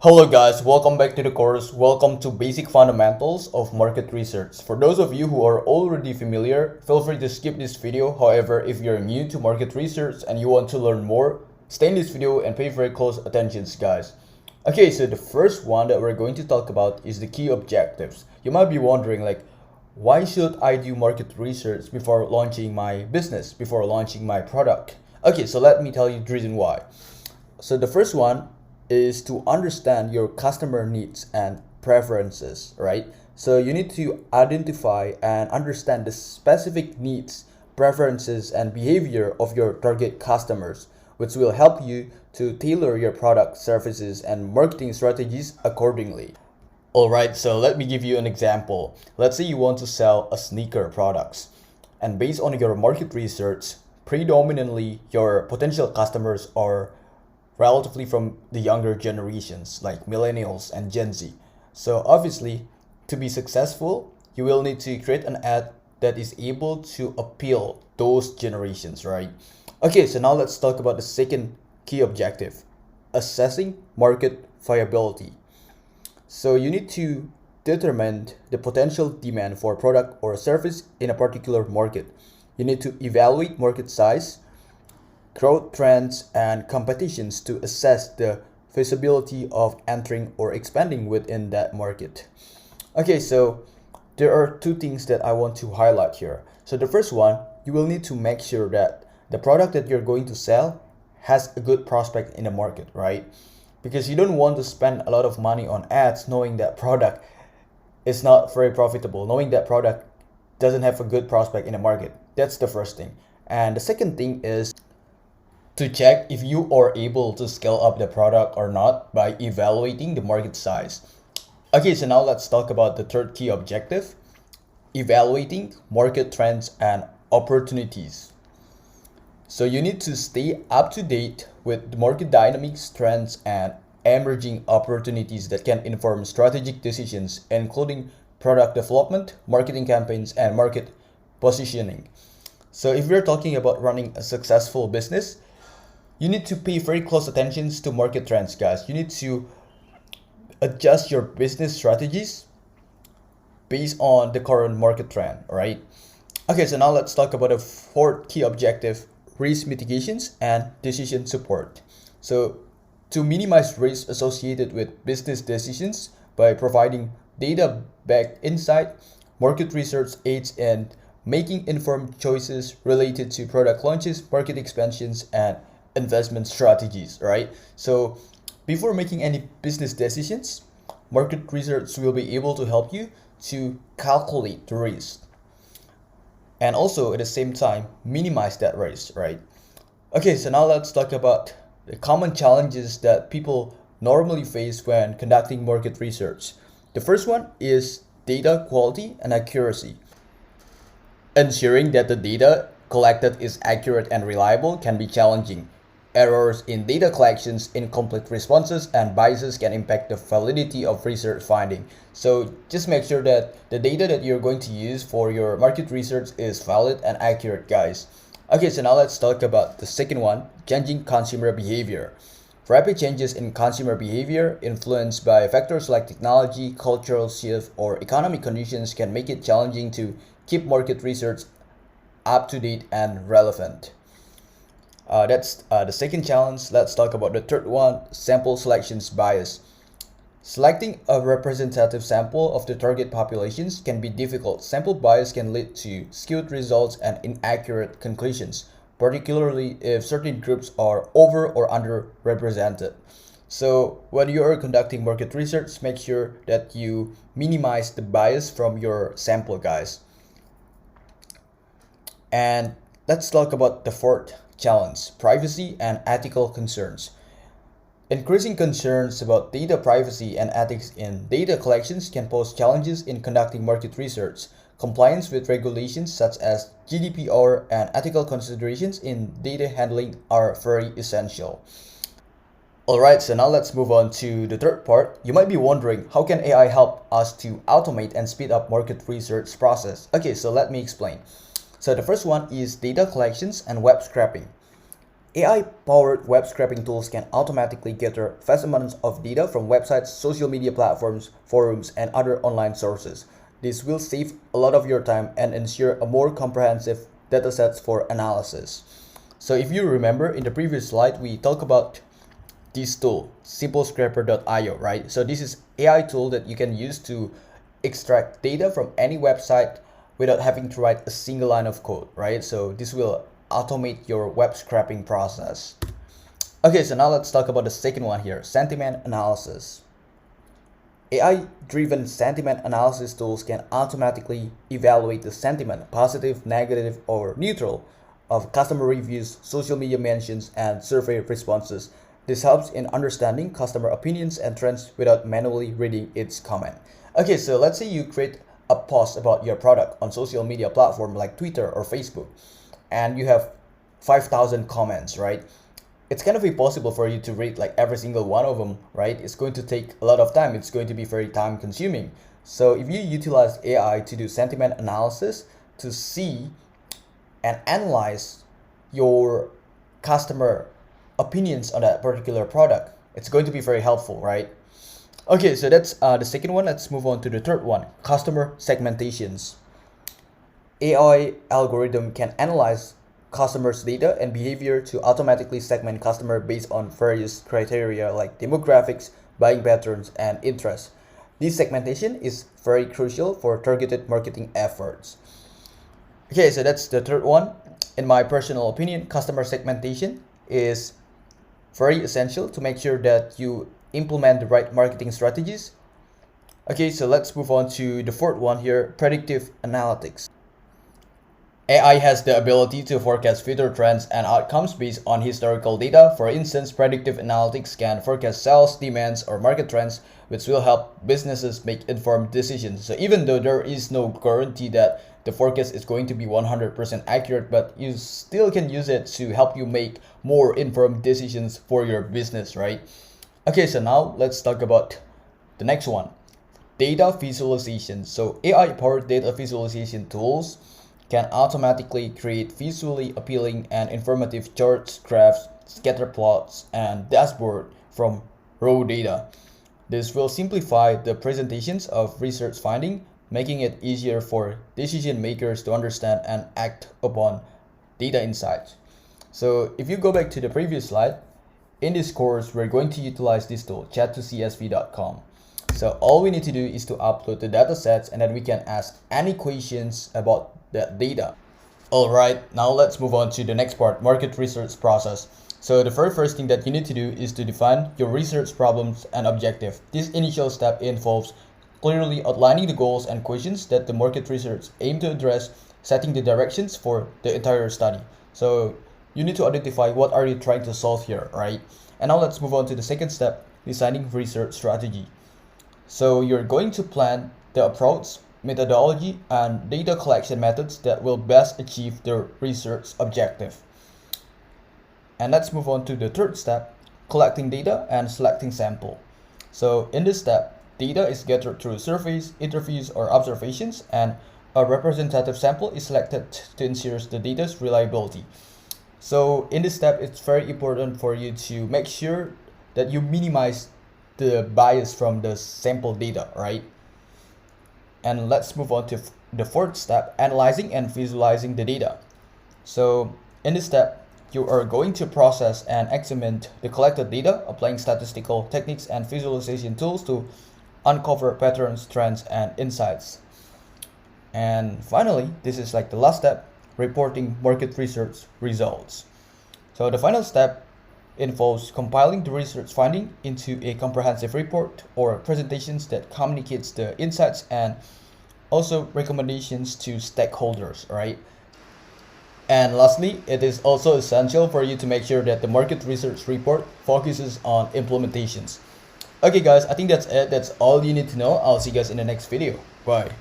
Hello guys, welcome back to the course. Welcome to Basic Fundamentals of Market Research. For those of you who are already familiar, feel free to skip this video. However, if you're new to market research and you want to learn more, stay in this video and pay very close attention, guys. Okay, so the first one that we're going to talk about is the key objectives. You might be wondering why should I do market research before launching my business, before launching my product? Okay, so let me tell you the reason why. So the first one is to understand your customer needs and preferences, right? So you need to identify and understand the specific needs, preferences, and behavior of your target customers, which will help you to tailor your product, services, and marketing strategies accordingly. Alright, so let me give you an example. Let's say you want to sell a sneaker products, and based on your market research, predominantly your potential customers are relatively from the younger generations like millennials and Gen Z. So obviously, to be successful, you will need to create an ad that is able to appeal those generations, right? Okay, so now let's talk about the second key objective, assessing market viability. So you need to determine the potential demand for a product or a service in a particular market. You need to evaluate market size, growth trends, and competitions to assess the feasibility of entering or expanding within that market. Okay, so there are two things that I want to highlight here. So the first one, you will need to make sure that the product that you're going to sell has a good prospect in the market, right? Because you don't want to spend a lot of money on ads knowing that product is not very profitable, knowing that product doesn't have a good prospect in the market. That's the first thing. And the second thing is to check if you are able to scale up the product or not by evaluating the market size. Okay, so now let's talk about the third key objective, evaluating market trends and opportunities. So you need to stay up to date with the market dynamics, trends, and emerging opportunities that can inform strategic decisions, including product development, marketing campaigns, and market positioning. So if we're talking about running a successful business, you need to pay very close attention to market trends, guys. You need to adjust your business strategies based on the current market trend, right? Okay, so now let's talk about the fourth key objective, risk mitigations and decision support. So to minimize risk associated with business decisions by providing data-backed insight, market research aids in making informed choices related to product launches, market expansions, and investment strategies, right? So before making any business decisions, market research will be able to help you to calculate the risk and also at the same time minimize that risk, right? Okay, so now let's talk about the common challenges that people normally face when conducting market research. The first one is data quality and accuracy. Ensuring that the data collected is accurate and reliable can be challenging. Errors in data collections, incomplete responses, and biases can impact the validity of research finding. So just make sure that the data that you're going to use for your market research is valid and accurate, guys. Okay, so now let's talk about the second one, changing consumer behavior. Rapid changes in consumer behavior influenced by factors like technology, cultural shift, or economic conditions can make it challenging to keep market research up to date and relevant. That's the second challenge. Let's talk about the third one, sample selections bias. Selecting a representative sample of the target populations can be difficult. Sample bias can lead to skewed results and inaccurate conclusions, particularly if certain groups are over or underrepresented. So when you are conducting market research, make sure that you minimize the bias from your sample, guys. And let's talk about the fourth challenge, privacy and ethical concerns. Increasing concerns about data privacy and ethics in data collections can pose challenges in conducting market research. Compliance with regulations such as GDPR and ethical considerations in data handling are very essential. Alright, so now let's move on to the third part. You might be wondering, how can AI help us to automate and speed up market research process? Okay, so let me explain. So the first one is data collections and web scraping. AI-powered web scraping tools can automatically gather vast amounts of data from websites, social media platforms, forums, and other online sources. This will save a lot of your time and ensure a more comprehensive datasets for analysis. So if you remember in the previous slide, we talked about this tool, simplescraper.io, right? So this is AI tool that you can use to extract data from any website without having to write a single line of code, right? So this will automate your web scraping process. Okay, so now let's talk about the second one here, sentiment analysis. AI-driven sentiment analysis tools can automatically evaluate the sentiment, positive, negative, or neutral, of customer reviews, social media mentions, and survey responses. This helps in understanding customer opinions and trends without manually reading its comment. Okay, so let's say you create a post about your product on social media platform like Twitter or Facebook, and you have 5,000 comments, right? It's kind of impossible for you to read like every single one of them, right? It's going to take a lot of time. It's going to be very time consuming. So if you utilize AI to do sentiment analysis to see and analyze your customer opinions on that particular product, it's going to be very helpful, right? Okay, so that's the second one. Let's move on to the third one, customer segmentations. AI algorithm can analyze customers' data and behavior to automatically segment customer based on various criteria like demographics, buying patterns, and interests. This segmentation is very crucial for targeted marketing efforts. Okay, so that's the third one. In my personal opinion, customer segmentation is very essential to make sure that you implement the right marketing strategies. Okay, so let's move on to the fourth one here, predictive analytics. AI has the ability to forecast future trends and outcomes based on historical data. For instance, predictive analytics can forecast sales, demands, or market trends, which will help businesses make informed decisions. So even though there is no guarantee that the forecast is going to be 100% accurate, but you still can use it to help you make more informed decisions for your business, right? Okay, so now let's talk about the next one, data visualization. So AI-powered data visualization tools can automatically create visually appealing and informative charts, graphs, scatter plots, and dashboard from raw data. This will simplify the presentations of research finding, making it easier for decision makers to understand and act upon data insights. So if you go back to the previous slide, in this course, we're going to utilize this tool, chat2csv.com. So all we need to do is to upload the data sets, and then we can ask any questions about that data. All right, now let's move on to the next part, market research process. So the very first thing that you need to do is to define your research problems and objective. This initial step involves clearly outlining the goals and questions that the market research aim to address, setting the directions for the entire study. So you need to identify what are you trying to solve here, right? And now let's move on to the second step, designing research strategy. So you're going to plan the approach, methodology, and data collection methods that will best achieve the research objective. And let's move on to the third step, collecting data and selecting sample. So in this step, data is gathered through surveys, interviews, or observations, and a representative sample is selected to ensure the data's reliability. So in this step, it's very important for you to make sure that you minimize the bias from the sample data, right? And let's move on to the fourth step, analyzing and visualizing the data. So in this step, you are going to process and examine the collected data, applying statistical techniques and visualization tools to uncover patterns, trends, and insights. And finally, this is like the last step, reporting market research results. So the final step involves compiling the research finding into a comprehensive report or presentations that communicates the insights and also recommendations to stakeholders, right? And lastly, it is also essential for you to make sure that the market research report focuses on implementations. Okay guys, I think that's it. That's all you need to know. I'll see you guys in the next video. Bye.